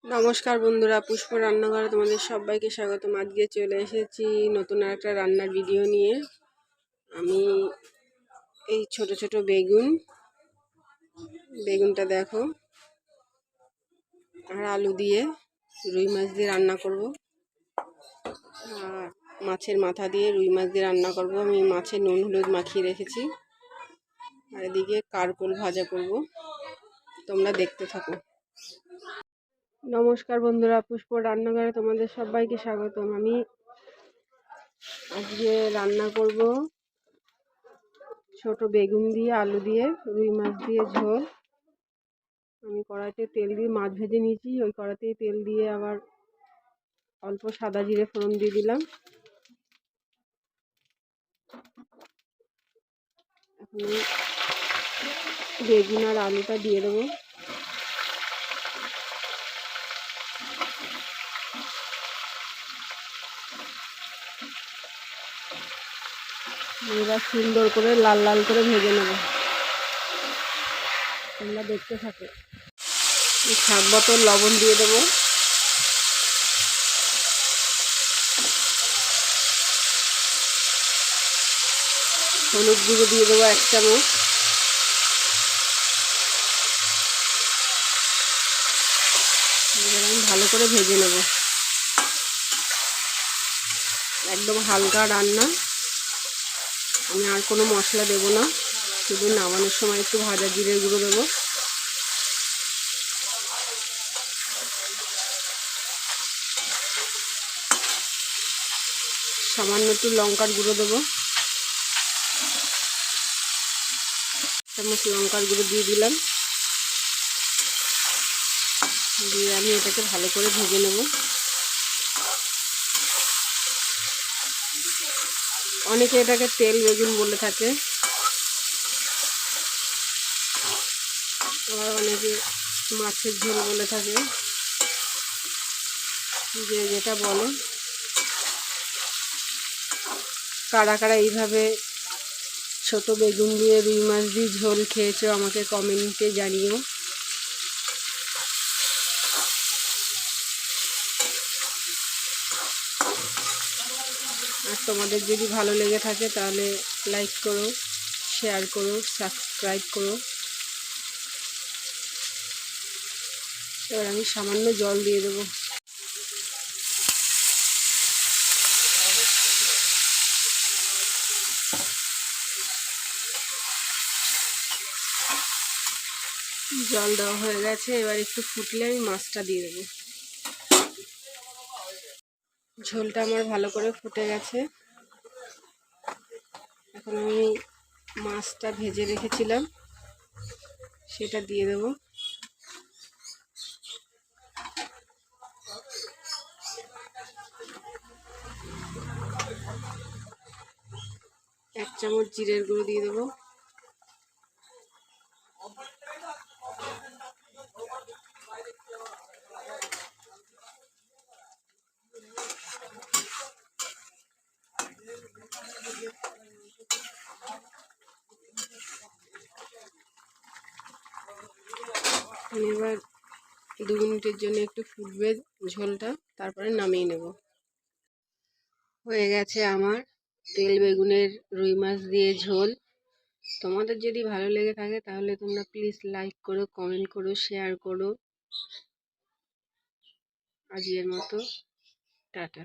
নমস্কার বন্ধুরা, পুষ্প রান্নাঘরে তোমাদের সবাইকে স্বাগতম। আজকে চলে এসেছি নতুন একটা রান্নার ভিডিও নিয়ে। আমি এই ছোট ছোট বেগুনটা দেখো, আর আলু দিয়ে রুই মাছ দিয়ে রান্না করব, আর মাছের মাথা দিয়ে রুই মাছ দিয়ে রান্না করব। আমি মাছের নুন হলুদ মাখিয়ে রেখেছি, আর এদিকে কারকোল ভাজা করব। তোমরা দেখতে থাকো। নমস্কার বন্ধুরা, পুষ্প রান্নাঘরে তোমাদের সবাইকে স্বাগতম। আমি আজকে রান্না করব ছোট বেগুন দিয়ে আলু দিয়ে রুই মাছ দিয়ে ঝোল। আমি কড়াইতে তেল দিয়ে মাছ ভেজে নিয়েছি, ওই কড়াইতেই তেল দিয়ে আবার অল্প সাদা জিরে ফোড়ন দিয়ে দিলাম। এখন বেগুন আর আলুটা দিয়ে দেবো। এবার সুন্দর করে লাল লাল করে ভেজে নেব। তোমরা দেখতে থাকো। স্বাদ মতো লবণ দিয়ে দেবো, হলুদ গুঁড়ো দিয়ে দেবো 1 চামচ, আমি ভালো করে ভেজে নেব। একদম হালকা রান্না, আমি আর কোনো মশলা দেবো না, শুধু নামানোর সময় একটু ভাজা জিরে গুঁড়ো দেবো। সামান্য একটু লঙ্কার গুঁড়ো দেবো, চামচ লঙ্কার গুঁড়ো দিয়ে দিলাম। দিয়ে আমি এটাকে ভালো করে ভেজে নেব। অনেকে এটাকে তেল বেগুন বলে থাকে, আবার অনেকে মাছের ঝোল বলে থাকে, যে যেটা বলে। কারা কারা এইভাবে ছোট বেগুন দিয়ে রুই মাছ দিয়ে ঝোল খেয়েছো আমাকে কমেন্টে জানিও। আর তোমাদের যদি ভালো লেগে থাকে তাহলে লাইক করো, শেয়ার করো, সাবস্ক্রাইব করো। এবার আমি সামান্য জল দিয়ে দেবো। জল দেওয়া হয়ে গেছে, এবার একটু ফুটলে আমি মাছটা দিয়ে দেবো। ঝোলটা আমার ভালো করে ফুটে গেছে। এখন আমি মাছটা ভেজে রেখেছিলাম সেটা দিয়ে দেবো। এক চামচ জিরের গুঁড়ো দিয়ে দেবো। এবার 2 মিনিটের জন্য একটু ফুটবে ঝোলটা, তারপরে নামিয়ে নেব। হয়ে গেছে আমার তেল বেগুনের রুই মাছ দিয়ে ঝোল। তোমাদের যদি ভালো লেগে থাকে তাহলে তোমরা প্লিজ লাইক করো, কমেন্ট করো, শেয়ার করো। আজকের মতো টাটা।